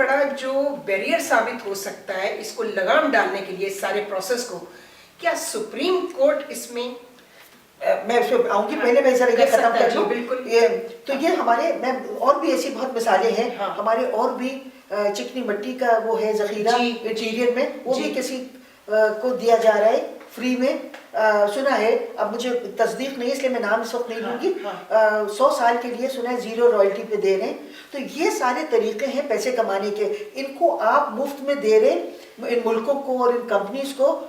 بڑا جو بیریئر ثابت ہو سکتا ہے اس کو لگام ڈالنے کے لیے اس سارے پروسیس کو، کیا سپریم کورٹ اس میں میں اس پہ آؤں گی، پہلے میں ذرا یہ ختم کر لوں. بالکل. تو یہ ہمارے میں اور بھی ایسی بہت مثالیں ہیں. ہاں. ہمارے اور بھی چکنی مٹی کا وہ ہے ذخیرہ انٹیریئر میں، وہ بھی کسی کو دیا جا رہا ہے فری میں. سنا ہے، اب مجھے تصدیق نہیں اس لیے میں نام اس وقت نہیں لوں گی، 100 سال کے لیے سنا ہے 0 رائلٹی پہ دے رہے ہیں. تو یہ سارے طریقے ہیں پیسے کمانے کے، ان کو آپ مفت میں دے رہے ہیں ان ملکوں کو اور ان کمپنیز کو.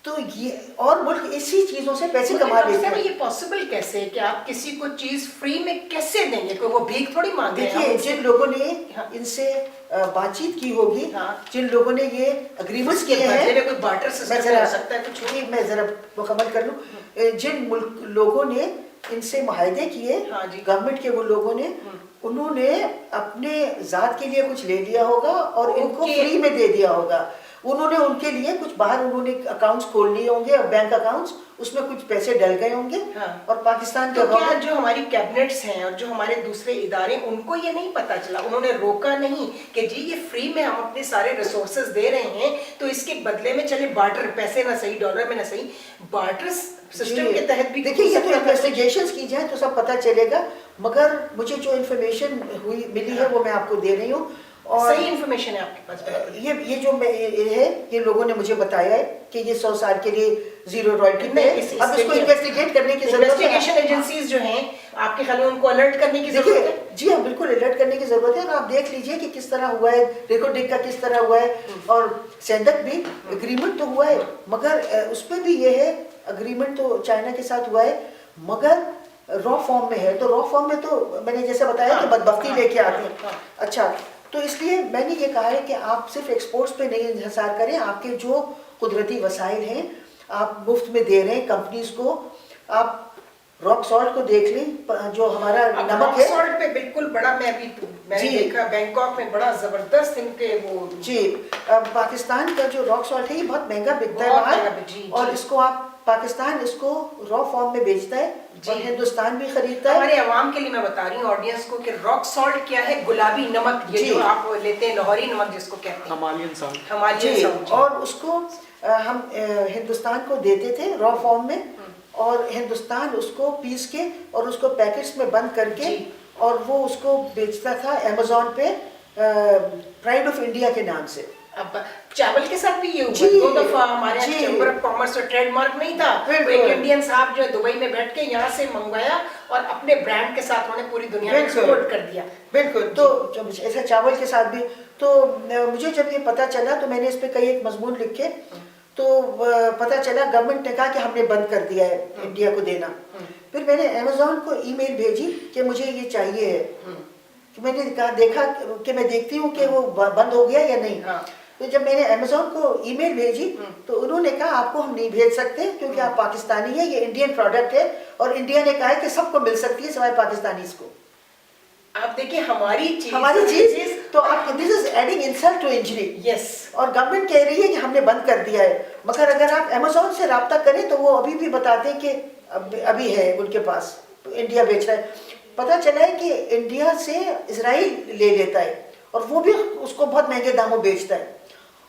تو یہ اور ملک اسی چیزوں سے پیسے کما لیتے ہیں. یہ پاسبل کیسے ہے کہ آپ کسی کو چیز فری میں کیسے دیں گے؟ کوئی وہ بھیک تھوڑی مانگے. دیکھیے جن لوگوں نے ان سے بات چیت کی ہوگی، جن لوگوں نے یہ اگریمنٹس کیے ہیں، کوئی بارٹر سسٹم ہو سکتا ہے کچھ. میں ذرا مکمل کر لوں. جن لوگوں نے ان سے معاہدے کیے گورنمنٹ کے، وہ لوگوں نے انہوں نے اپنے ذات کے لیے کچھ لے لیا ہوگا اور ان کو فری میں دے دیا ہوگا. انہوں نے ان کے لیے کچھ باہر انہوں نے اکاؤنٹس کھول لیے ہوں گے، بینک اکاؤنٹس، اس میں کچھ پیسے ڈل گئے ہوں گے. اور پاکستان تو کیا جو ہماری کیبنٹس ہیں اور جو ہمارے دوسرے ادارے، ان کو یہ نہیں پتا چلا، انہوں نے روکا نہیں کہ جی یہ فری میں ہم اپنے سارے ریسورسز دے رہے ہیں تو اس کے بدلے میں چلے بارٹر، پیسے نہ صحیح ڈالر میں نہ صحیح بارٹر سسٹم کے تحت بھی. دیکھیے یہ تو انویسٹیگیشنز کی جائیں تو سب پتہ چلے گا، مگر مجھے جو انفارمیشن ملی ہے وہ میں آپ کو دے رہی ہوں. اور صحیح انفارمیشن ہے آپ کے پاس. یہ جو ہے یہ لوگوں نے مجھے بتایا ہے کہ یہ 100 سال کے لیے 0 رائلٹی میں. اب اس کو انویسٹیگیٹ کرنے کی ضرورت ہے. انویسٹیگیشن ایجنسیز جو ہیں آپ کے خیال میں ان کو الرٹ کرنے کی ضرورت ہے. جی ہاں بالکل الرٹ کرنے کی ضرورت ہے. اور آپ دیکھ لیجئے کہ کس طرح ہوا ہے، ریکارڈنگ کا کس طرح ہوا ہے. اور سینڈک بھی اگریمنٹ تو ہوا ہے، مگر اس پہ بھی یہ ہے اگریمنٹ تو چائنا کے ساتھ ہوا ہے مگر را فارم میں ہے. تو را فارم میں تو میں نے جیسے بتایا کہ بدبختی لے کے آتے ہیں. اچھا، تو اس لیے میں نے یہ کہا ہے کہ آپ صرف ایکسپورٹس پہ نہیں انحصار کریں. آپ کے جو قدرتی وسائل ہیں آپ مفت میں دے رہے ہیں کمپنیز کو. آپ راک سالٹ کو دیکھ لیں، جو ہمارا نمک ہے. راک سالٹ پہ بالکل بڑا، میں نے دیکھا بینکاک میں بڑا زبردست ان کے وہ. جی پاکستان کا جو راک سالٹ ہے یہ بہت مہنگا بکتا ہے باہر، اور اس کو آپ پاکستان اس کو را فارم میں بیچتا ہے اور ہندوستان بھی خریدتا ہے. ہمارے عوام کے لیے میں بتا رہی ہوں آڈینس کو کہ راک سالٹ کیا ہے. گلابی نمک، یہ جو آپ لیتے ہیں لاہوری نمک جس کو کہتے ہیں، ہمالیان سالٹ. Himalayan salt. اور اس کو ہم ہندوستان کو دیتے تھے را فارم میں، اور ہندوستان اس کو پیس کے اور اس کو پیکٹس میں بند کر کے اور وہ اس کو بیچتا تھا امیزون پہ پرائڈ آف انڈیا کے نام سے. اب چاول کے ساتھ بھی یہ ہوا. 2 دفعہ ہمارے چیمبر آف کامرس اور ٹریڈ مارک نہیں تھا، ایک انڈین صاحب جو ہے دبئی میں بیٹھ کے یہاں سے منگوایا اور اپنے برانڈ کے ساتھ انہوں نے پوری دنیا میں ایکسپورٹ کر دیا. بالکل. تو ایسا چاول کے ساتھ بھی. تو مجھے جب یہ پتہ چلا تو میں نے اس پہ کئی ایک مضمون لکھے. تو پتہ چلا گورنمنٹ نے کہا کہ ہم نے بند کر دیا ہے انڈیا کو دینا. پھر میں نے امیزون کو ای میل بھیجی کہ مجھے یہ چاہیے ہے. میں نے کہا دیکھا کہ میں دیکھتی ہوں کہ وہ بند ہو گیا یا نہیں. تو جب میں نے امیزون کو ای میل بھیجی تو انہوں نے کہا آپ کو ہم نہیں بھیج سکتے کیونکہ آپ پاکستانی ہیں، یہ انڈین پروڈکٹ ہے اور انڈیا نے کہا ہے کہ سب کو مل سکتی ہے سوائے پاکستانیز کو. آپ دیکھیں ہماری چیز تو آپ this is adding insult to injury. Yes. اور گورنمنٹ کہہ رہی ہے کہ ہم نے بند کر دیا ہے، مگر اگر آپ امیزون سے رابطہ کریں تو وہ ابھی بھی بتاتے ہیں کہ ابھی ہے ان کے پاس، انڈیا بیچ رہا ہے. پتہ چلا ہے کہ انڈیا سے اسرائیل لے لیتا ہے اور وہ بھی اس کو بہت مہنگے داموں بیچتا ہے.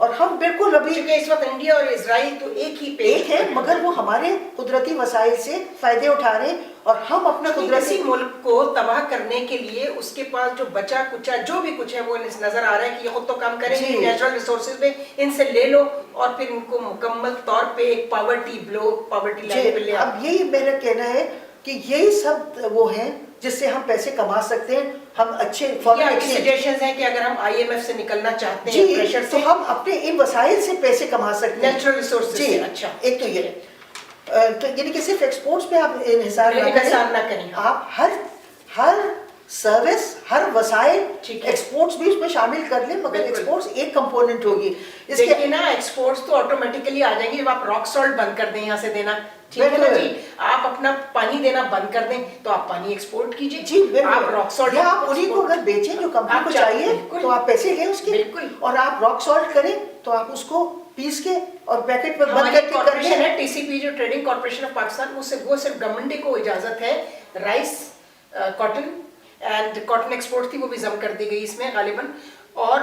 اور ہم بالکل ابھی اس وقت انڈیا اور اسرائیل تو ایک ہے مگر وہ ہمارے قدرتی وسائل سے فائدے اٹھا رہے ہیں اور ہم اپنے قدرتی ملک کو تباہ کرنے کے لیے اس کے پاس جو بچا کچا جو بھی کچھ ہے وہ نظر آ رہا ہے کہ یہ خود تو کام کریں گے نیچرل ریسورسز میں، ان سے لے لو اور پھر ان کو مکمل طور پہ ایک پاورٹی لائن پہ لے. اب یہی میرا کہنا ہے کہ یہی سب وہ ہیں جس سے ہم پیسے کما سکتے ہیں. ہم اچھے سجیشنز ہیں کہ اگر ہم آئی ایم ایف سے نکلنا چاہتے ہیں پریشر سے، تو ہم اپنے ان وسائل سے پیسے کما سکتے ہیں، نیچرل ریسورسز سے. اچھا، ایک تو یہ تو یعنی کہ صرف ایکسپورٹس پہ آپ انحصار نہ کریں. آپ ہر سروس، ہر وسائل ایکسپورٹس بھی اس میں شامل کر لیں، مگر ایکسپورٹس ایک کمپوننٹ ہوگی. اس کے نا ایکسپورٹس تو آٹومیٹیکلی آ جائیں گے جب آپ راک سالٹ بند کر دیں یہاں سے دینا. ٹھیک ہے نا جی، آپ اپنا پانی دینا بند کر دیں تو آپ پانی ایکسپورٹ کیجیے. جی آپ راک سالٹ یا آپ انہیں کو اگر بیچیں جو کمپنی کو چاہیے تو آپ پیسے لیں اس کے. بالکل. اور آپ راک سالٹ کریں تو آپ اس کو پیس کے اور پیکٹ میں بند کر کے کارپوریشن ہے ٹی سی پی جو ٹریڈنگ کارپوریشن آف پاکستان، وہ صرف گورنمنٹ کو اجازت ہے rice, cotton and cotton export تھی وہ بھی ضم کر دی گئی اس میں غالباً. اور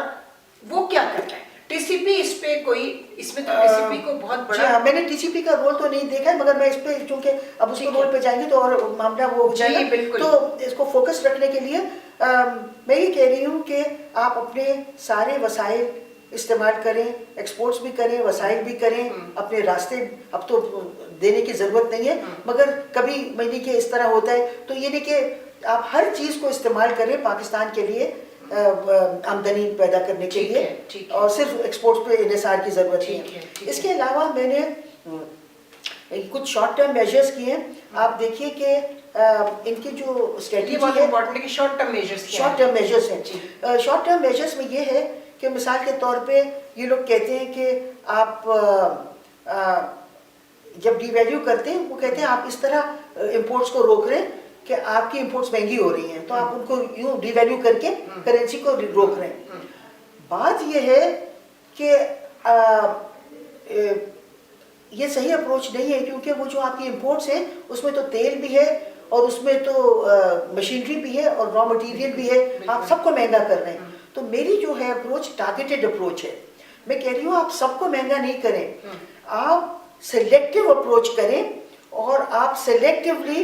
वो क्या कर रहा है? टीसीपी इस पे कोई, इसमें तो टीसीपी को बहुत जी बड़ा, हाँ, मैंने टीसीपी का रोल तो नहीं देखा है, मगर मैं इस पे चूंकि अब उसके ठीक रोल है। पे जाएंगे तो और मामला वो हो जी, जाएगा, बिल्कुल। तो इसको फोकस रखने के लिए मैं ये कह रही हूँ कि आप अपने सारे वसाइल इस्तेमाल करें, एक्सपोर्ट्स भी करें, वसाइल भी करें, अपने रास्ते अब तो देने की ज़रूरत नहीं है, मगर कभी महीने के इस तरह होता है, तो ये नहीं कि आप हर चीज़ को इस्तेमाल करें पाकिस्तान के लिए आमदनी पैदा करने के ठीक लिए, है, ठीक है। और सिर्फ एक्सपोर्ट्स पे इन्हिसार की ज़रूरत नहीं ठीक है, है। ठीक इसके अलावा मैंने कुछ शॉर्ट टर्म मेजर्स किए हैं। आप देखिए कि इनकी जो ये स्ट्रेटजी बहुत है, इंपॉर्टेंट है कि शॉर्ट टर्म मेजर्स क्या शॉर्ट है? टर्म मेजर्स हैं। जी। शॉर्ट टर्म मेजर्स में ये है कि मिसाल के तौर पे ये लोग कहते हैं कि आप जब डिवैल्यू करते हैं, वो कहते हैं आप इस तरह इंपोर्ट्स को रोक रहे हैं कि आपकी इंपोर्ट्स महंगी हो रही हैं, तो आप उनको यूं डिवैल्यू करके करेंसी को रोक रहे हैं। बात ये है कि ये सही अप्रोच नहीं है, क्योंकि वो जो आपकी इंपोर्ट्स हैं उसमें तो तेल भी है और उसमें तो मशीनरी भी है और रॉ मटेरियल भी है, आप सबको महंगा कर रहे हैं। तो मेरी जो है अप्रोच टारगेटेड अप्रोच है। मैं कह रही हूँ आप सबको महंगा नहीं करें, आप सेलेक्टिव अप्रोच करें और आप सेलेक्टिवली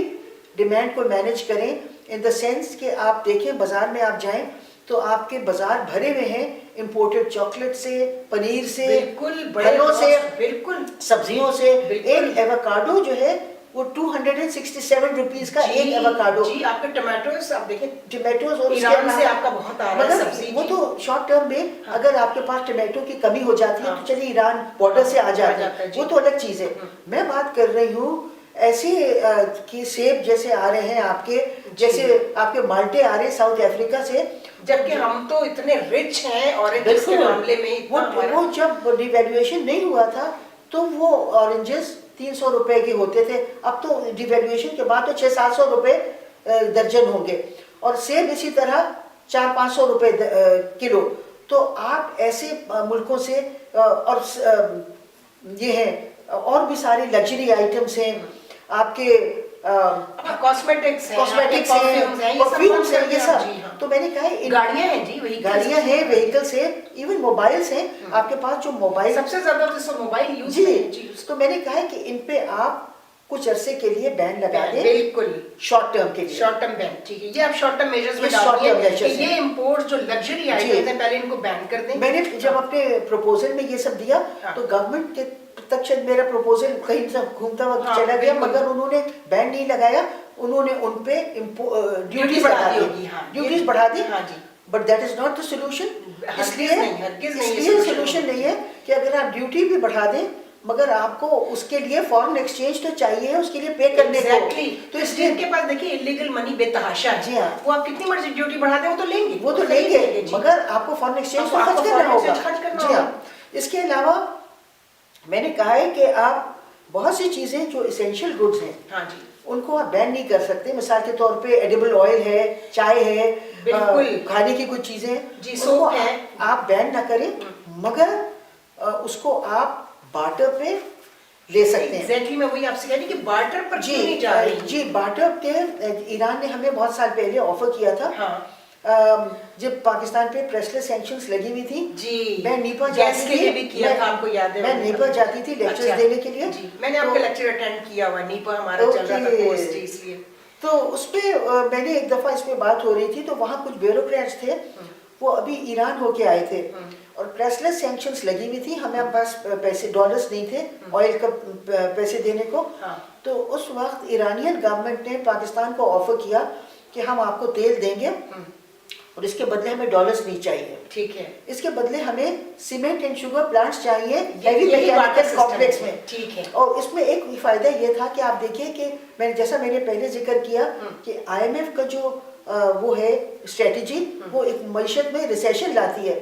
डिमांड को मैनेज करें, इन द सेंस कि आप देखें बाजार में आप जाएं तो आपके बाजार भरे हुए हैं इंपोर्टेड चॉकलेट से, पनीर से, बिल्कुल, बड़े फलों से, बिल्कुल, सब्जियों से। बिल्कुल। एक एवोकाडो जो है वो 267 रुपीस का एक एवोकाडो। जी, आपके टमाटोस आप देखें, टमाटोज और ईरान से आपका बहुत आ रहा है सब्जी। वो तो शॉर्ट टर्म में अगर आपके पास टमाटो की कमी हो जाती है तो चलिए ईरान बॉर्डर से आ जाता है, वो तो अलग चीज है। मैं बात कर रही हूँ ऐसे कि सेब जैसे आ रहे हैं आपके, जैसे आपके माल्टे आ रहे हैं साउथ अफ्रीका से, जबकि हम तो इतने रिच हैं ऑरेंजेस के मामले में, इतना हमारा- वो जब डिवैल्यूएशन नहीं हुआ था तो वो ऑरेंजेस 300 रुपए के होते थे, अब तो डिवैल्यूएशन के बाद तो 600-700 रुपए दर्जन होंगे, और सेब इसी तरह 400-500 रुपए किलो। तो आप ऐसे मुल्कों से और ये है और भी सारे लग्जरी आइटम्स हैं आपके, कॉस्मेटिक्स कॉस्मेटिक्स हैं, परफ्यूम्स हैं, ये सब। जी हाँ। तो मैंने कहा गाड़ियां हैं जी, वही गाड़ियां हैं, व्हीकल्स हैं, इवन मोबाइल्स हैं आपके पास, जो मोबाइल सबसे ज्यादा तो मोबाइल यूज जी। तो मैंने कहा है कि इन पे आप कुछ अरसे के लिए बैन लगा दें, बिल्कुल शॉर्ट टर्म के लिए। शॉर्ट टर्म बैन, ठीक है, ये आप शॉर्ट टर्म मेजर्स में ये short term डालिए measures कि ये इंपोर्ट्स जो लग्जरी आइटम्स हैं पहले इनको बैन कर दें। मैंने जब अपने प्रपोजल में ये सब दिया हाँ। तो गवर्नमेंट के तक शायद मेरा प्रपोजल कहीं से घूमता वक्त हाँ, चला गया, बिल्कुल। मगर उन्होंने बैन नहीं लगाया, उन्होंने उन पे ड्यूटीज बढ़ा दी, ड्यूटीज बढ़ा दी। हाँ जी, but that is not the solution. हरगिज़ नहीं, हरगिज़ नहीं, ये इसलिए solution सोल्यूशन नहीं नहीं है कि अगर आप ड्यूटी भी बढ़ा दें मगर आपको उसके लिए फॉरेन एक्सचेंज तो चाहिए, उसके लिए पे करने एग्जैक्टली। को। तो इसलिए इनके पास देखिए इलीगल मनी बेतहाशा है। जी हाँ। वो आप कितनी मर्जी ड्यूटी बढ़ा दें वो तो लेंगे, वो तो खरीद लेंगे, जी। मगर आपको फॉरेन एक्सचेंज तो आपको खर्च करना foreign होगा। exchange खर्च करना जी हाँ। इसके अलावा मैंने कहा है कि आप बहुत सी चीजें जो इसेंशियल गुड्स हैं हाँ जी, उनको आप बैन नहीं कर सकते। मिसाल के तौर पे एडिबल ऑयल है, चाय है, बिल्कुल। खाने की कुछ चीजें जी, उनको सोप है। आप बैन ना करें, मगर उसको आप बार्टर पे ले सकते हैं। एग्जैक्टली मैं वही आपसे कह रही कि बार्टर पर क्यों नहीं जा रही? जी, बार्टर के ईरान ने हमें बहुत साल पहले ऑफर किया था। हाँ जब पाकिस्तान पे प्रेसलेस सैंक्शंस लगी हुई थी, जी, मैं नेपाल गैस जाती के थी, लिए भी किया था, आपको याद है? मैं नेपाल जाती थी लेक्चर्स अच्छा। देने के लिए। जी, मैंने तो- आपका लेक्चर अटेंड किया हुआ, नीपा हमारा चल रहा था ओके। कोर्स जी, इसलिए तो उसपे मैंने एक दफा इस पे बात हो रही थी, तो वहाँ कुछ ब्यूरोक्रेट्स थे, वो अभी ईरान होके आए थे और प्रेसलेस सैंक्शंस लगी हुई थी, हमें पास पैसे डॉलर्स नहीं थे ऑयल का पैसे देने को। हाँ। तो उस वक्त ईरानियन गवर्नमेंट ने पाकिस्तान को ऑफर किया कि हम आपको तेल देंगे और इसके बदले हमें डॉलर्स नहीं चाहिए, ठीक है, इसके बदले हमें सीमेंट एंड शुगर प्लांट्स चाहिए यही heavy barter mechanical system complex है, में। ठीक है। और इसमें एक फायदा ये था कि आप देखिए कि मैंने जैसा मैंने पहले जिक्र किया कि आईएमएफ का जो वो है स्ट्रेटजी, वो एक मईशत में रिसेशन लाती है।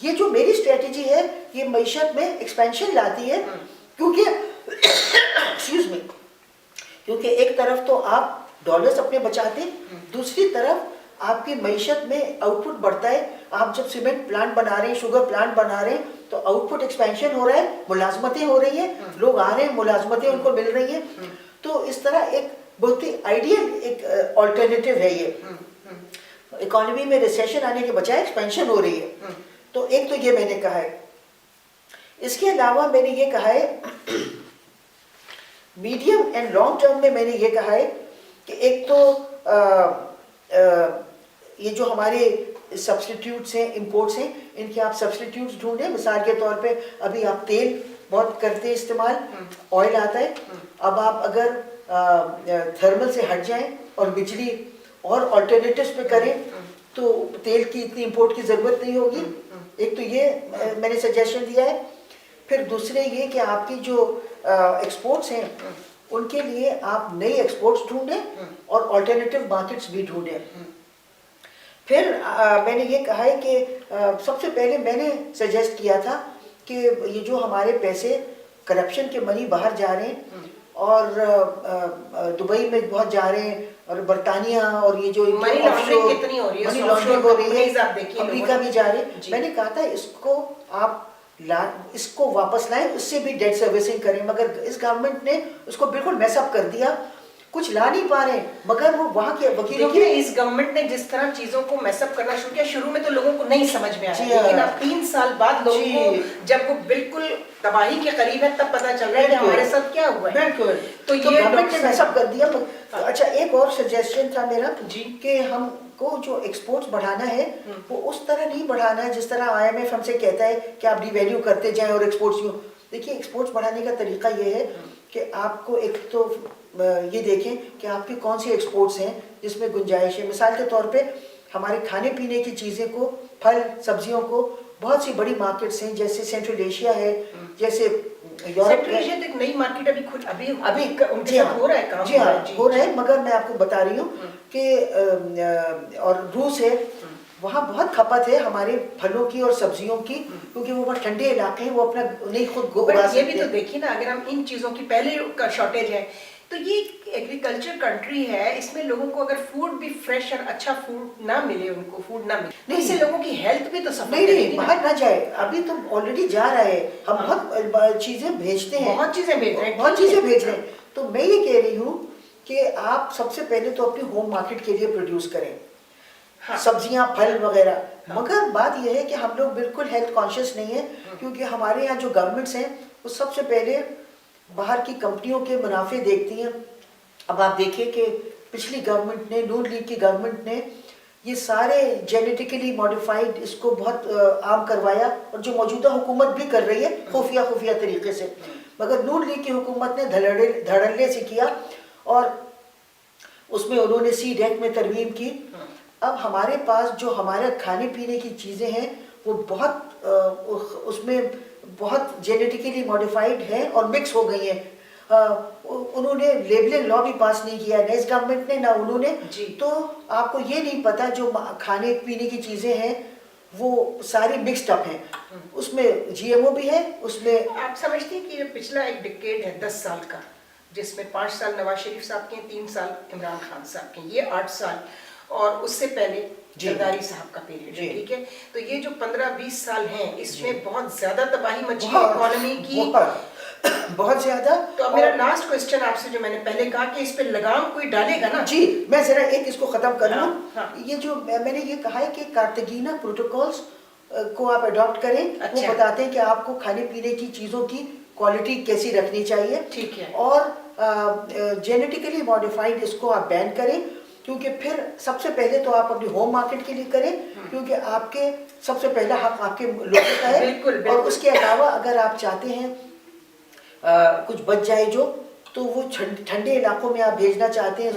ये जो मेरी स्ट्रेटजी है ये मईशत में एक्सपेंशन लाती है, क्योंकि एक्सक्यूज मी, क्योंकि एक तरफ तो आप डॉलर्स अपने बचाते, दूसरी तरफ आपकी मईशत में आउटपुट बढ़ता है। आप जब सीमेंट प्लांट बना रहे हैं, शुगर प्लांट बना रहे हैं, तो आउटपुट एक्सपेंशन हो रहा है, मुलाजमतें हो रही हैं, लोग आ रहे हैं, मुलाजमतें उनको मिल रही हैं। तो इस तरह एक बहुत ही आइडियल एक ऑल्टरनेटिव है ये। इकोनॉमी में रिसेशन आने के बजाय एक्सपेंशन हो रही है। تو ایک تو یہ میں نے کہا ہے. اس کے علاوہ میں نے یہ کہا ہے میڈیم اینڈ لانگ ٹرم میں میں نے یہ کہا ہے کہ ایک تو یہ جو ہمارے سبسٹیٹیوٹس ہیں امپورٹس ہیں ان کے آپ سبسٹیٹیوٹس ڈھونڈیں. مثال کے طور پہ ابھی آپ تیل بہت کرتے ہیں استعمال, آئل آتا ہے. اب آپ اگر تھرمل سے ہٹ جائیں اور بجلی اور آلٹرنیٹیوز پہ کریں تو تیل کی اتنی امپورٹ کی ضرورت نہیں ہوگی. ایک تو یہ میں نے سجیشن دیا ہے. پھر دوسرے یہ کہ آپ کی جو ایکسپورٹس ہیں ان کے لیے آپ نئی ایکسپورٹس ڈھونڈیں اور آلٹرنیٹیو مارکیٹس بھی ڈھونڈیں. پھر میں نے یہ کہا ہے کہ سب سے پہلے میں نے سجیسٹ کیا تھا کہ یہ جو ہمارے پیسے کرپشن کے منی باہر جا رہے ہیں اور دبئی میں بہت جا رہے ہیں اور برطانیہ اور یہ جو منی لانڈرنگ کتنی ہو رہی ہے, منی لانڈرنگ ہو رہی ہے, دیکھیے امریکہ بھی جا رہے ہیں. میں نے کہا تھا اس کو آپ اس کو واپس لائیں, اس سے بھی ڈیٹ سروسنگ کریں. مگر اس گورنمنٹ نے اس کو بالکل میس اپ کر دیا, کچھ لا نہیں پا رہے ہیں. مگر وہ وہاں کے وکیلوں کی اس گورنمنٹ نے جس طرح چیزوں کو میس اپ کرنا شروع کیا, شروع میں تو لوگوں کو نہیں سمجھ میں آیا, لیکن اب 3 سال بعد لوگوں کو جب وہ بالکل تباہی کے قریب ہے تب پتہ چل رہا ہے کہ ہمارے ساتھ کیا ہوا ہے. بالکل, تو یہ گورنمنٹ نے میس اپ کر دیا. اچھا ایک اور سجیشن تھا میرا کہ ہم کو جو ایکسپورٹس بڑھانا ہے وہ اس طرح نہیں بڑھانا ہے جس طرح IMF ہم سے کہتا ہے کہ آپ ڈی ویلیو کرتے جائیں اور ایکسپورٹس یوں. دیکھیے ایکسپورٹس بڑھانے کا طریقہ یہ ہے کہ آپ کو ایک تو یہ دیکھیں کہ آپ کی کون سی ایکسپورٹس ہیں جس میں گنجائش ہے. مثال کے طور پہ ہمارے کھانے پینے کی چیزیں کو, پھل سبزیوں کو بہت سی بڑی مارکیٹس ہیں جیسے سینٹرل ایشیا ہے, جیسے یورپ ہے. ایک نئی مارکیٹ ابھی ہو رہا ہے کام, جی ہاں ہو رہا ہے. مگر میں آپ کو بتا رہی ہوں کہ اور روس ہے, وہاں بہت کھپت ہے ہمارے پھلوں کی اور سبزیوں کی کیونکہ وہ بہت ٹھنڈے علاقے ہیں, وہ اپنا نہیں خود اگا سکتے ہیں. یہ بھی تو دیکھیے نا, اگر ہم ان چیزوں کی پہلے کا شارٹیج ہے تو یہ ایگریکلچر کنٹری ہے, اس میں لوگوں کو اگر فوڈ بھی فریش اور اچھا فوڈ نہ ملے, ان کو فوڈ نہ ملے, اس سے لوگوں کی ہیلتھ بھی تو سفر کرے گی. باہر نہ جائے, ابھی تو آلریڈی جا رہا ہے. ہم بہت چیزیں بھیجتے ہیں, بہت چیزیں بھیج رہے ہیں, بہت چیزیں بھیج رہے ہیں. تو میں یہ کہہ رہی ہوں کہ آپ سب سے پہلے تو اپنی ہوم مارکیٹ کے لیے پروڈیوس کریں سبزیاں پھل وغیرہ. مگر بات یہ ہے کہ ہم لوگ بالکل ہیلتھ کانشیس نہیں ہیں کیونکہ ہمارے یہاں جو گورنمنٹس ہیں وہ سب سے پہلے باہر کی کمپنیوں کے منافع دیکھتی ہیں. اب آپ دیکھیں کہ پچھلی گورنمنٹ نے, نون لیگ کی گورنمنٹ نے یہ سارے جینیٹیکلی ماڈیفائڈ اس کو بہت عام کروایا, اور جو موجودہ حکومت بھی کر رہی ہے خفیہ طریقے سے. مگر نون لیگ کی حکومت نے دھڑلے سے کیا اور اس میں انہوں نے سی ڈیک میں ترمیم کی. اب ہمارے پاس جو ہمارے کھانے پینے کی چیزیں ہیں وہ بہت اس میں بہت جینیٹیکلی ماڈیفائڈ ہیں اور مکس ہو گئی ہیں. انہوں نے لیبلنگ لا بھی پاس نہیں کیا, نہ اس گورنمنٹ نے نہ انہوں نے. تو آپ کو یہ نہیں پتا جو کھانے پینے کی چیزیں ہیں وہ ساری مکسڈ اپ ہیں, اس میں GMO بھی ہے. اس میں آپ سمجھتے ہیں کہ یہ پچھلا ایک ڈیکیڈ ہے 10 سال کا, جس میں 5 سال نواز شریف صاحب کے ہیں, 3 سال عمران خان صاحب کے ہیں, یہ 8 سال, اور اس سے پہلے زرداری صاحب کا پیریڈ ہے, ٹھیک ہے. تو یہ جو 15-20 سال ہیں اس میں بہت زیادہ تباہی مچی ہے اکانومی کی, بہت زیادہ. تو اب میرا لاسٹ کوسچن آپ سے جو میں نے پہلے کہا کہ اس پہ لگام کوئی ڈالے گا نا. جی میں ذرا ایک اس کو ختم کر لوں. یہ جو میں نے یہ کہا ہے کہ کارتاگینا پروٹوکولز کو آپ اڈاپٹ کریں. وہ بتاتے ہیں کہ آپ کو کھانے پینے کی چیزوں کی کوالٹی کیسی رکھنی چاہیے, ٹھیک ہے, اور جینیٹیکلی ماڈیفائڈ اس کو آپ بین کریں. کیونکہ پھر سب سے پہلے تو آپ اپنی ہوم مارکیٹ کے لیے کریں کیونکہ آپ کے سب سے پہلا حق آپ کے لوگوں کا ہے. اور اس کے علاوہ اگر آپ چاہتے ہیں کچھ بچ جائے جو, تو وہ ٹھنڈے علاقوں میں آپ بھیجنا چاہتے ہیں,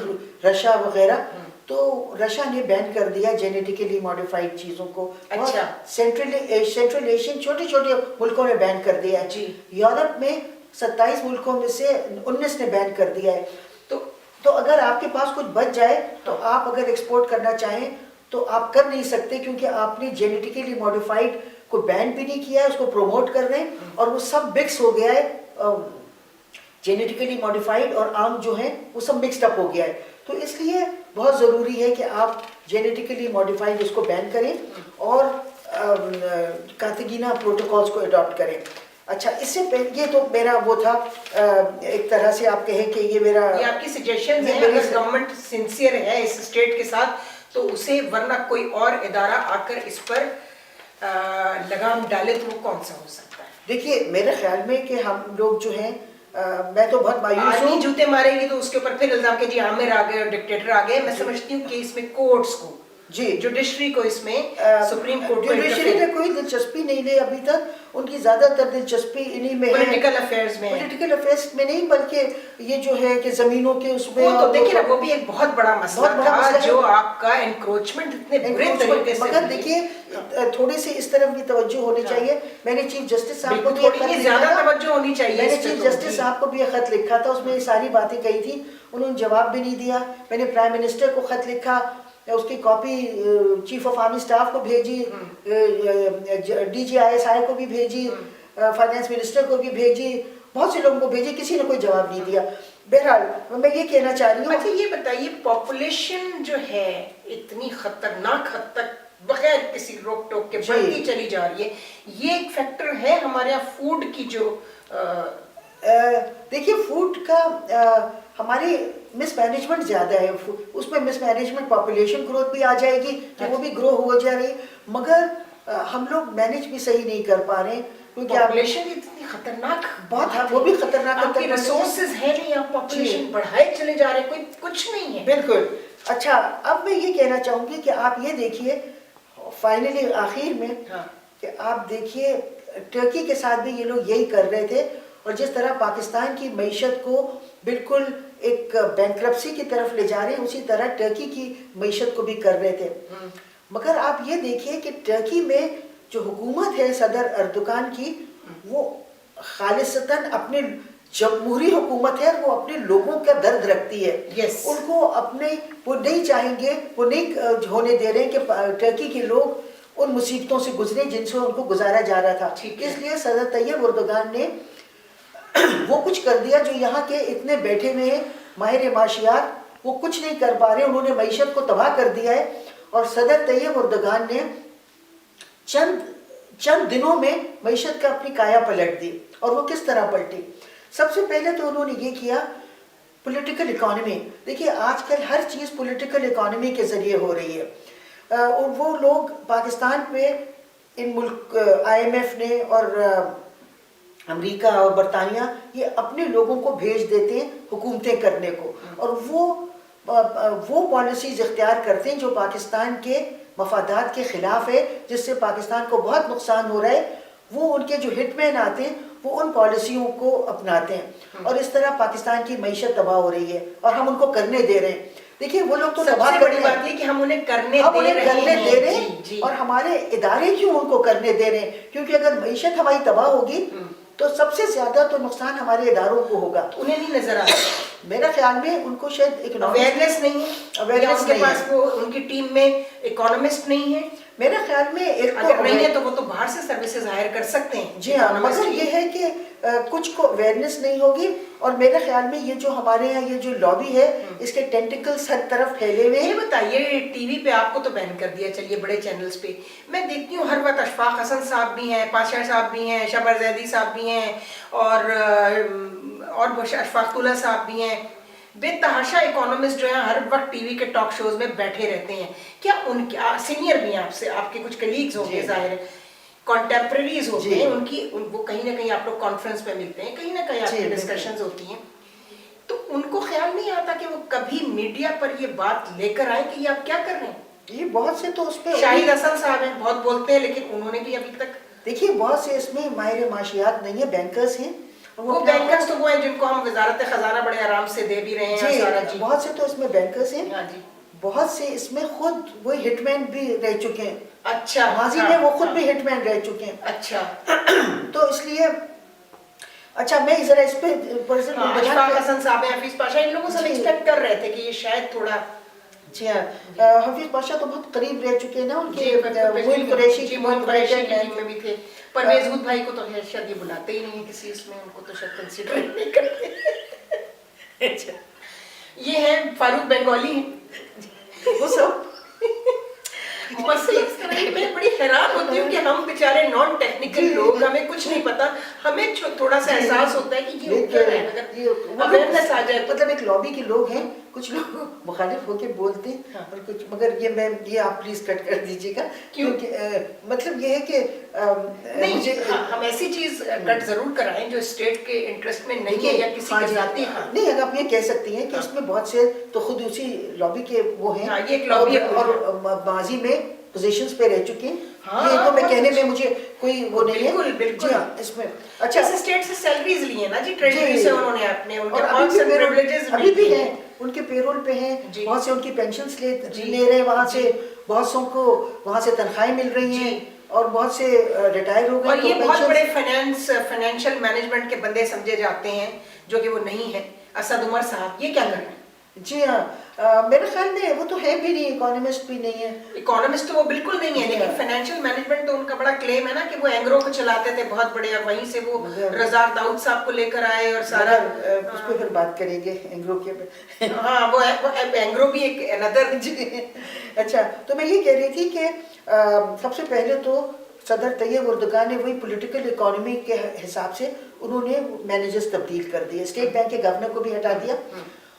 رشیا وغیرہ, تو رشیا نے بین کر دیا جینیٹیکلی ماڈیفائڈ چیزوں کو. اچھا, سینٹرل ایشین چھوٹے چھوٹے ملکوں نے بین کر دیا ہے. یورپ میں 27 ملکوں میں سے 19 نے بین کر دیا ہے. تو اگر آپ کے پاس کچھ بچ جائے تو آپ اگر ایکسپورٹ کرنا چاہیں تو آپ کر نہیں سکتے کیونکہ آپ نے جینیٹیکلی ماڈیفائڈ کو بین بھی نہیں کیا ہے, اس کو پروموٹ کر رہے ہیں, اور وہ سب مکس ہو گیا ہے. جینیٹیکلی ماڈیفائڈ اور عام جو ہیں وہ سب مکسڈ اپ ہو گیا ہے. تو اس لیے بہت ضروری ہے کہ آپ جینیٹیکلی ماڈیفائڈ اس کو بین کریں اور کارتاگینا پروٹوکولز کو اڈاپٹ کریں. اچھا, اس سے یہ تو میرا وہ تھا ایک طرح سے آپ کہیں کہ یہ میرا, یہ آپ کی سجیشن ہے. اگر گورنمنٹ سنسیئر ہے اس اسٹیٹ کے ساتھ تو اسے, ورنہ کوئی اور ادارہ آ کر اس پر लगाम डाले तो वो कौन सा हो सकता है? देखिए मेरे ख्याल में कि हम लोग जो हैं मैं तो बहुत मायूस आर्मी हूँ। जूते मारेगी तो उसके ऊपर फिर इल्जाम के जी आमिर आ गए और डिक्टेटर आ गए। मैं समझती हूँ कि इसमें कोर्ट्स को, जी, जुडिशरी को, इसमें सुप्रीम कोर्ट को जुडिशरी ने कोई दिलचस्पी नहीं ली अभी तक। उनकी ज्यादातर दिलचस्पी इन्हीं में है, पॉलिटिकल अफेयर्स में है। पॉलिटिकल अफेयर्स में नहीं, बल्कि ये जो है कि जमीनों के उसमें। वो तो देखिए ना, वो भी एक बहुत बड़ा मसला था है। जो आपका एनक्रोचमेंट इतने बुरे तरीके से। मगर देखिए थोड़ी सी इस तरफ भी तवज्जो होनी चाहिए। मैंने चीफ जस्टिस साहब को भी थोड़ी ज्यादा तवज्जो होनी चाहिए। मैंने चीफ जस्टिस साहब को भी एक खत लिखा था, उसमें ये सारी बातें कही थी, उन्होंने जवाब भी नहीं दिया। मैंने प्राइम मिनिस्टर को खत लिखा, उसकी copy chief of army staff को भेजी, DGISI को भी भेजी, फाइनेंस मिनिस्टर को भी भेजी, बहुत से लोगों को भेजी, किसी ने कोई जवाब नहीं दिया। बहरहाल मैं ये कहना चाह रही हूँ। अच्छा ये बताइए, पॉपुलेशन जो है इतनी खतरनाक हद तक बगैर किसी रोक टोक के बढ़ती चली जा रही है, ये एक फैक्टर है हमारे यहाँ फूड की जो देखिए फूड का हमारी मिसमैनेजमेंट ज़्यादा है, उसमें मिसमैनेजमेंट, पॉपुलेशन ग्रोथ भी आ जाएगी कि वो भी ग्रो हो जा रही, मगर हम लोग मैनेज भी सही नहीं कर पा रहे हैं क्योंकि पॉपुलेशन इतनी खतरनाक बहुत है, वो भी खतरनाक आपकी रिसोर्सेज है नहीं, आप पॉपुलेशन बढ़ाए चले जा रहे हैं, कोई कुछ नहीं है। बिल्कुल। अच्छा अब मैं ये कहना चाहूँगी कि आप ये देखिए फाइनली आखिर में कि आप देखिए टर्की के साथ भी ये लोग यही कर रहे थे, और जिस तरह पाकिस्तान की मईशत को बिल्कुल एक बैंक्रप्सी की तरफ ले जा रहे हैं, उसी तरह टर्की की मईशत को भी कर रहे थे। मगर आप ये देखिए कि टर्की में जो हुकूमत है सदर अर्दोगान की, वो खालिसतन अपने जमहूरी हुकूमत है, वो अपने लोगों का दर्द रखती है। उनको अपने वो नहीं चाहेंगे, वो नहीं होने दे रहे हैं कि टर्की के लोग उन मुसीबतों से गुजरे जिनसे उनको गुजारा जा रहा था। इसलिए सदर तैयब अर्दोगान ने वो कुछ कर दिया जो यहाँ के इतने बैठे हुए हैं माहिर माशियात, वो कुछ नहीं कर पा रहे, उन्होंने मईशत को तबाह कर दिया है। और सदर तैयब अर्दोगान ने चंद दिनों में मईशत का अपनी काया पलट दी। और वो किस तरह पलटी? सबसे पहले तो उन्होंने ये किया, पॉलिटिकल इकोनॉमी। देखिए आजकल हर चीज़ पॉलिटिकल इकोनॉमी के ज़रिए हो रही है। और वो लोग पाकिस्तान पे इन मुल्क IMF ने और अमेरिका और बरतानिया ये अपने लोगों को भेज देते हैं हुकूमतें करने को, और वो पॉलिसीज़ इख्तियार करते हैं जो पाकिस्तान के मफादात के ख़िलाफ़ है, जिससे पाकिस्तान को बहुत नुकसान हो रहा है। वो उनके जो हिटमैन आते हैं वो उन पॉलिसियों को अपनाते हैं, और इस तरह पाकिस्तान की मईशत तबाह हो रही है और हम उनको करने दे रहे हैं। देखिए वो लोग तो तबाह बड़ी बात है कि हम उन्हें करने दे रहे हैं, और हमारे इदारे क्यों उनको करने दे रहे हैं? क्योंकि अगर मईशत हमारी तबाह होगी तो सबसे ज्यादा तो नुकसान हमारे इदारों को होगा। उन्हें नहीं नजर आता मेरा ख्याल में, उनको शायद अवेयरनेस नहीं है, अवेयरनेस उनके पास वो उनकी टीम में इकोनॉमिस्ट नहीं है। मेरा ख्याल में एक अगर नहीं है तो वो तो बाहर से सर्विसेज हायर कर सकते हैं। जी हाँ, मगर ये है कि कुछ को अवेयरनेस नहीं होगी, और मेरे ख्याल में ये जो हमारे यहाँ ये जो लॉबी है इसके टेंटिकल्स हर तरफ फैले हुए हैं। ये बताइए, टीवी पे आपको तो बैन कर दिया, चलिए बड़े चैनल्स पे मैं देखती हूँ हर वक्त अशफाक हसन साहब भी हैं, पाशा साहब भी हैं, शबर जैदी साहब भी हैं, और अशफाकुल्ला साहब भी हैं। बेतहाशा इकोनॉमिस्ट जो है हर वक्त टीवी के टॉक शोज में बैठे रहते हैं। क्या उनके सीनियर भी हैं आपसे, आपके कुछ कलीग्स होंगे, जाहिर है कॉन्टेम्पररीज होते हैं उनकी, वो कहीं ना कहीं आप लोग कॉन्फ्रेंस पे मिलते हैं, कहीं ना कहीं आपकी डिस्कशंस होती हैं, तो उनको ख्याल नहीं आता कि वो कभी मीडिया पर ये बात लेकर आए कि ये आप क्या कर रहे हैं? ये बहुत से तो उस पे शाहिद हसन साहब हैं, बहुत बोलते हैं, लेकिन उन्होंने भी अभी तक, देखिए बहुत से इसमें माहिर माशियात नहीं है, बैंकर्स हैं। वो बैंकर्स तो वो हैं जिनको हम वजारत खजाना बड़े आराम से दे भी रहे हैं सारा जी। बहुत से तो इसमें बैंकर्स हैं, बहुत से इसमें खुद वो हिटमैन भी रह चुके हैं। अच्छा, माजी में वो खुद भी हिटमैन रह चुके हैं। अच्छा तो इसलिए अच्छा मैं जरा इस पे अशफाक हसन साहब, हफीज पाशा, इन लोगों से हम एक्सपेक्ट कर रहे थे कि ये शायद थोड़ा, जी हाँ, हफीज पाशा तो बहुत करीब रह चुके हैं ना उनके, मोइन कुरैशी की टीम में भी थे। परवेज गुद भाई को तो शायद ये बुलाते ही नहीं है किसी इसमें, उनको तो शायद कंसीडर नहीं करते। अच्छा, ये है फारूक बंगाली, वो सब मसले इस तरह मैं बड़ी हैरान होती हूँ कि हम बेचारे नॉन टेक्निकल लोग, हमें कुछ नहीं पता, हमें थोड़ा सा एहसास होता है कि ये क्या है, अगर अवेयरनेस आ जाए। मतलब एक लॉबी के लोग हैं, कुछ लोग मुखालिफ होके बोलते हैं, हाँ। और कुछ, मगर ये आप प्लीज कट कर दीजिएगा, क्योंकि मतलब ये है कि नहीं मुझे हम ऐसी चीज कट जरूर कराएं जो स्टेट के इंटरेस्ट में नहीं है या किसी के जाती। हाँ नहीं, अगर आप ये कह सकती हैं कि इसमें बहुत से तो खुद उसी लॉबी के वो हैं, हाँ, ये एक लॉबी है और माजी में पोजीशंस पे रह चुके हैं। हाँ, ये तो मैं बहुत कहने अच्छा। में मुझे कोई वो नहीं है। बिल्कुल, बिल्कुल। जी हाँ, इसमें अच्छा स्टेट से सैलरीज लिए ना जी, ट्रेजरी जी। से उन्होंने अपने, उनके और perks and privileges अभी भी मिलती हैं, उनके पेरोल पे हैं, जी। बहुत से उनकी पेंशन्स जी। ले रहे हैं वहाँ से, बहुत सौ को वहाँ से तनख्वाहें मिल रही हैं, और बहुत से रिटायर हो गए। और तो ये बहुत pensions- बड़े फाइनेंशियल मैनेजमेंट के बंदे समझे जाते हैं, जो कि वो नहीं है। असद उमर साहब ये क्या कर रहे हैं? जी हाँ, मेरे ख्याल में वो तो है भी नहीं, इकोनॉमिस्ट भी नहीं है। इकोनॉमिस्ट तो वो बिल्कुल नहीं है, जी लेकिन हाँ। फाइनेंशियल मैनेजमेंट तो उनका बड़ा क्लेम है ना कि वो एंग्रो को चलाते थे बहुत बड़े, और वहीं से वो मगर- रज़ाक दाऊद साहब को लेकर आए और सारा उस पर फिर बात करेंगे एंग्रो के। हाँ वो एंग्रो भी एक अनदर। जी, अच्छा, तो मैं ये कह रही थी कि सबसे पहले तो सदर तैयब उर्दुगान ने वही पॉलिटिकल इकोनॉमी के हिसाब से उन्होंने मैनेजर्स तब्दील कर दिए, स्टेट बैंक के गवर्नर को भी हटा दिया,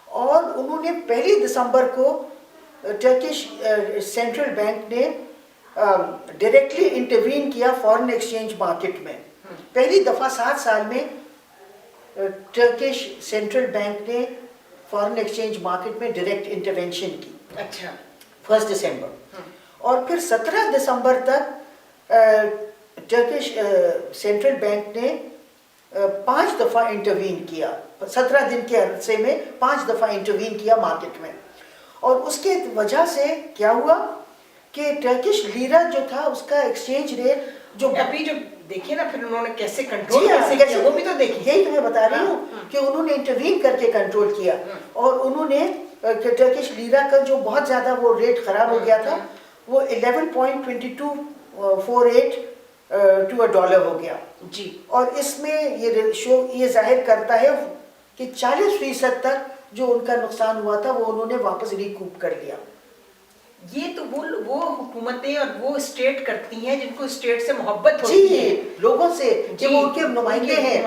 और उन्होंने 1 दिसंबर को टर्किश सेंट्रल बैंक ने डायरेक्टली इंटरवीन किया फॉरेन एक्सचेंज मार्केट में। पहली दफ़ा 7 साल में टर्किश सेंट्रल बैंक ने फॉरेन एक्सचेंज मार्केट में डायरेक्ट इंटरवेंशन की। अच्छा 1 दिसंबर, और फिर 17 दिसंबर तक टर्किश सेंट्रल बैंक ने 5 दफ़ा इंटरवीन किया, 17 दिन के अरसे में 5 दफ़ा इंटरवीन किया मार्केट में। और उसके वजह से क्या हुआ कि टर्किश लीरा जो था उसका एक्सचेंज रेट जो अभी जो देखिए ना, फिर उन्होंने कैसे कंट्रोल जी हाँ, कैसे किया वो भी तो देखिए। यही तो मैं बता रही हूँ कि उन्होंने इंटरवीन करके कंट्रोल किया, और उन्होंने टर्किश लीरा का जो बहुत ज़्यादा वो रेट ख़राब हो गया था, वो 11.2248 टू अ डॉलर हो गया जी। और इसमें ये जाहिर करता है कि 40% तक जो उनका नुकसान हुआ था वो उन्होंने वापस रिकूप कर लिया। ये तो वो हुकूमतें और वो स्टेट करती हैं जिनको स्टेट से मोहब्बत जी, होती है, लोगों से, जी, जो उनके नुमाइंदे हैं।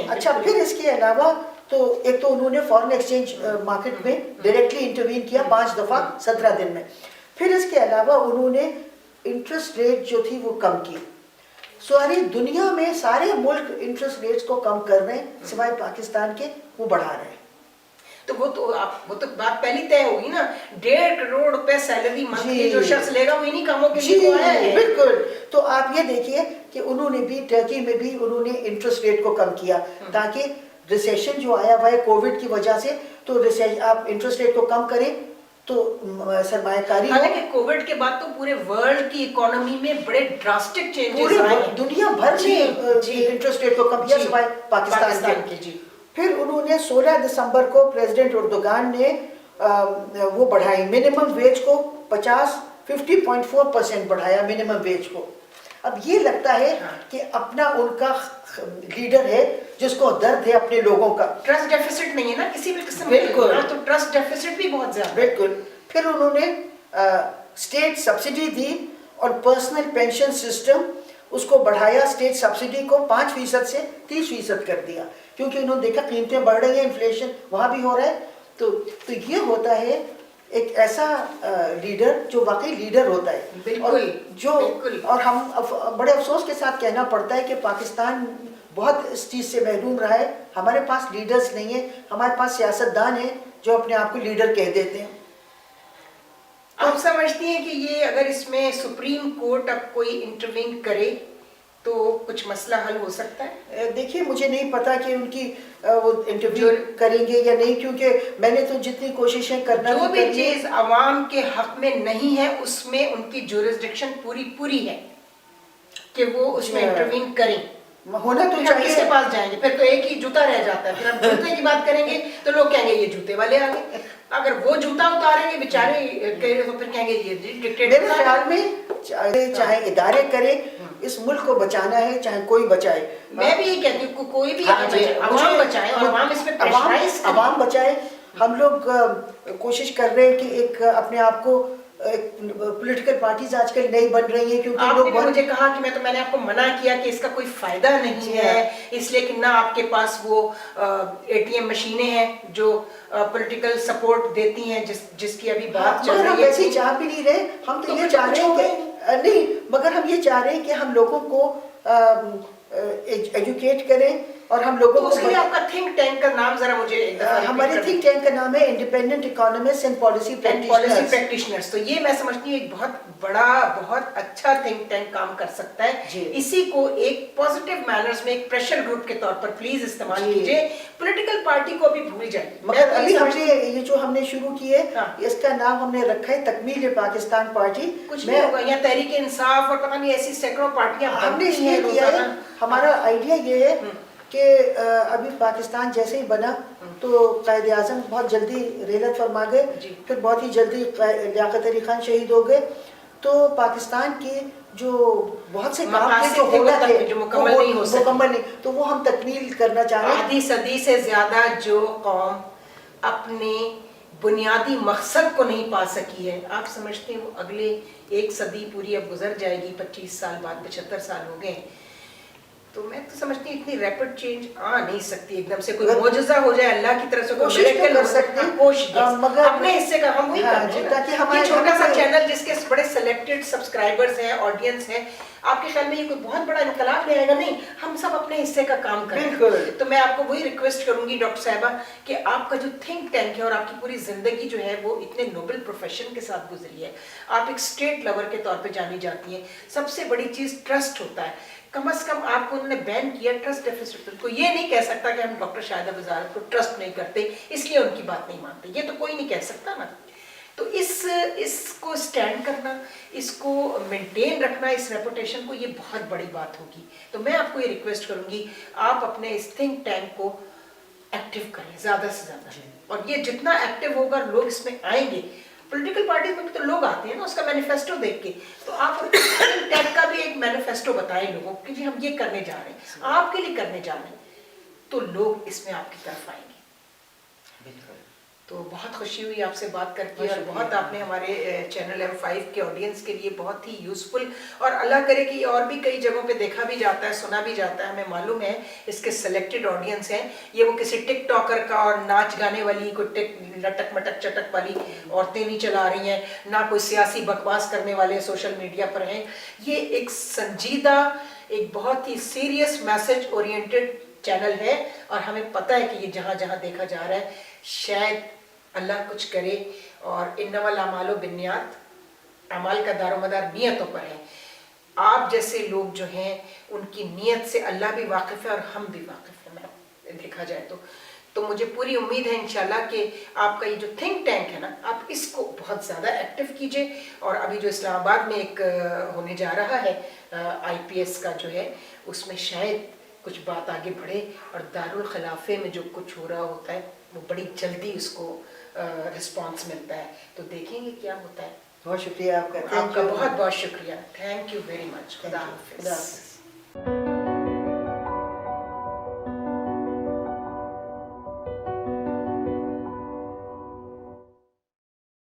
अच्छा, बिल्कुल। फिर इसके अलावा तो एक तो उन्होंने फॉरेन एक्सचेंज मार्केट में डायरेक्टली इंटरवीन किया 5 दफ़ा 17 दिन में। फिर इसके अलावा उन्होंने इंटरेस्ट रेट जो थी वो कम की। सारी दुनिया में सारे मुल्क इंटरेस्ट रेट्स को कम कर रहे हैं, सिवाय पाकिस्तान के वो बढ़ा रहे हैं। तो वो तो बात पहली तय होगी ना, 1.5 करोड़ रुपए सैलरी मंथली जो शख्स लेगा वो इन्हीं कामों के लिए तो आया है। बिल्कुल। तो आप ये देखिए कि उन्होंने भी टर्की में भी उन्होंने इंटरेस्ट रेट को कम किया ताकि रिसेशन जो आया हुआ है कोविड की वजह से, तो आप इंटरेस्ट रेट को कम करें तो सरमायाकारी। हालांकि कोविड के बाद तो पूरे वर्ल्ड की इकोनॉमी में बड़े ड्रास्टिक चेंजेस पूरे आए हैं, दुनिया भर में इंटरेस्ट रेट को कम किया सिवाय पाकिस्तान के। जी। फिर उन्होंने 16 दिसंबर को प्रेसिडेंट उर्दुगान ने वो बढ़ाई मिनिमम वेज को 50.4% बढ़ाया मिनिमम वेज को। अब ये लगता है कि अपना उनका लीडर है जिसको दर्द है अपने लोगों का। ट्रस्ट डेफिसिट नहीं है ना किसी भी किस्म बिल्कुल। का, तो ट्रस्ट डेफिसिट भी बहुत ज्यादा। बिल्कुल। फिर उन्होंने स्टेट सब्सिडी दी और पर्सनल पेंशन सिस्टम उसको बढ़ाया, स्टेट सब्सिडी को 5% से 30% कर दिया, क्योंकि उन्होंने देखा कीमतें बढ़ रही हैं, इन्फ्लेशन वहाँ भी हो रहा है। तो ये होता है एक ऐसा लीडर जो वाकई लीडर होता है। बिल्कुल, बिल्कुल। और हम बड़े अफसोस के साथ कहना पड़ता है कि पाकिस्तान बहुत इस चीज़ से महरूम रहा है। हमारे पास लीडर्स नहीं है, हमारे पास सियासतदान हैं जो अपने आप को लीडर कह देते हैं। आप समझती हैं कि ये अगर इसमें सुप्रीम कोर्ट अब कोई इंटरवीन करे तो कुछ मसला हल हो सकता है? देखिए, मुझे नहीं पता कि उनकी वो इंटरव्यू करेंगे या नहीं, क्योंकि मैंने तो जितनी कोशिशें करना जो भी चीज अवाम के हक में नहीं है उसमें उनकी जुरिस्डिक्शन पूरी है कि वो उसमें इंटरवीन करें। होना तो फिर हम चाहिए। किसके पास जाएंगे? फिर तो एक ही जूता रह जाता है। फिर हम जूते की बात करेंगे तो लोग कहेंगे ये जूते वाले आ गए, अगर वो जूता उतारेंगे बेचारे तो फिर कहेंगे ये डिक्टेटर। मेरे ख्याल में चाहे इदारे करे, इस मुल्क को बचाना है चाहे कोई बचाए। मैं भी ये कहती हूँ कोई भी अवाम बचाए और अवाम इसमें प्रेशराइज करे। अवाम बचाए। हम लोग कोशिश कर रहे हैं कि एक अपने आप को पॉलिटिकल पार्टीज आजकल नई बन रही हैं क्योंकि आपने लोग भी बहुत मुझे कहा कि मैंने आपको मना किया कि इसका कोई फायदा नहीं है, इसलिए कि ना आपके पास वो एटीएम मशीनें हैं जो पॉलिटिकल सपोर्ट देती हैं, जिसकी अभी बात चल मगर हम रही है। वैसे ही चाह भी नहीं रहे, हम तो तो ये फिर चाह कुछ रहे हैं होगा कि नहीं, मगर हम ये चाह रहे हैं कि हम लोगों को एजुकेट करें और हम लोगों तो को उसके लिए आपका थिंक टैंक का नाम जरा मुझे एक दफा हमारे थिंक टैंक का नाम है independent economist and policy policy practitioners. तो ये मैं समझती हूँ एक बहुत बड़ा, बहुत अच्छा थिंक टैंक काम कर सकता है। इसी को एक पॉजिटिव मैनर्स में एक प्रेशर ग्रुप के तौर पर प्लीज इस्तेमाल कीजिए। पॉलिटिकल पार्टी को अभी भूल जाइए। मगर अभी हमने ये जो हमने शुरू की है, हाँ। इसका नाम हमने रखा है तकमील पाकिस्तान पार्टी। कुछ नहीं होगा, यहाँ तहरीक इंसाफ और पता नहीं ऐसी सैकड़ों पार्टियां हमने बनती इसलिए हैं किया है, रोजाना। हमारा आइडिया ये है कि अभी पाकिस्तान जैसे ही बना तो कायद आज़म बहुत जल्दी रेलत फरमा गए, फिर बहुत ही जल्दी लियाकत अली खान शहीद हो गए, तो पाकिस्तान के जो बहुत से काम थे जो होना थे जो मुकम्मल नहीं हो सके, मुकम्मल नहीं, तो वो हम तकमील करना चाह रहे हैं। आधी सदी से ज्यादा जो कौम अपने बुनियादी मकसद को नहीं पा सकी है, आप समझते हैं वो अगले एक सदी पूरी अब गुजर जाएगी, 25 साल बाद 75 साल हो गए, तो मैं तो समझती हूँ इतनी रैपिड चेंज आ नहीं सकती एकदम से। कोई मौजज़ा हो जाए अल्लाह की तरफ से, कोई मिरेकल कर सकते हैं, कोशिश मगर अपने हिस्से का हम वही कर रहे हैं ताकि ना। हमारे ये छोटा सा चैनल जिसके बड़े सेलेक्टेड सब्सक्राइबर्स हैं, ऑडियंस है, आपके ख्याल में ये कोई बहुत बड़ा इनकलाब ले आएगा? नहीं, हम सब अपने हिस्से का काम करें। तो मैं आपको वही रिक्वेस्ट करूंगी डॉक्टर साहिबा कि आपका जो थिंक टैंक है और आपकी पूरी जिंदगी जो है वो इतने नोबल प्रोफेशन के साथ गुजरी है, आप एक स्टेट लवर के तौर पे जानी जाती हैं। सबसे बड़ी चीज ट्रस्ट होता है, कम से कम आपको उन्होंने बैन किया ट्रस्ट डेफिसिट को। ये नहीं कह सकता कि हम डॉक्टर शाहिदा वजारत को ट्रस्ट नहीं करते इसलिए उनकी बात नहीं मानते, ये तो कोई नहीं कह सकता ना। तो इसको स्टैंड करना, इसको मेंटेन रखना, इस रेपुटेशन को, ये बहुत बड़ी बात होगी। तो मैं आपको ये रिक्वेस्ट करूंगी आप अपने इस थिंक टैंक को एक्टिव करें ज़्यादा से ज़्यादा, और ये जितना एक्टिव होगा लोग इसमें आएंगे। पॉलिटिकल पार्टी में भी तो लोग आते हैं ना उसका मैनिफेस्टो देख के, तो आप टैग का भी एक मैनिफेस्टो बताएं लोगों को कि जी हम ये करने जा रहे हैं, आपके लिए करने जा रहे हैं, तो लोग इसमें आपकी तरफ आएंगे। तो बहुत खुशी हुई आपसे बात करके, और बहुत आपने हमारे चैनल M5 के ऑडियंस के लिए बहुत ही यूज़फुल, और अल्लाह करे कि और भी कई जगहों पे देखा भी जाता है, सुना भी जाता है, हमें मालूम है इसके सेलेक्टेड ऑडियंस हैं। ये वो किसी टिकटॉकर का और नाच गाने वाली कोई लटक मटक चटक वाली औरतें नहीं चला रही हैं, ना कोई सियासी बकवास करने वाले सोशल मीडिया पर हैं। ये एक संजीदा, एक बहुत ही सीरियस मैसेज ओरिएंटेड चैनल है, और हमें पता है कि ये जहाँ जहाँ देखा जा रहा है शायद अल्लाह कुछ करे, और इन्नमल अमालो बिन्नियात, अमाल का दारोमदार नियतों पर है। आप जैसे लोग जो हैं उनकी नियत से अल्लाह भी वाकिफ़ है और हम भी वाकिफ़ हैं, मैं देखा जाए तो मुझे पूरी उम्मीद है इंशाल्लाह कि आपका ये जो थिंक टैंक है ना, आप इसको बहुत ज़्यादा एक्टिव कीजिए। और अभी जो इस्लामाबाद में एक होने जा रहा है IPS का जो है, उसमें शायद कुछ बात आगे बढ़े, और दारुल खिलाफे में जो कुछ हो रहा होता है वो बड़ी जल्दी उसको रिस्पांस मिलता है, तो देखेंगे क्या होता है। बहुत शुक्रिया आपका, आपका बहुत बहुत शुक्रिया, थैंक यू वेरी मच। खुदा हाफिज़।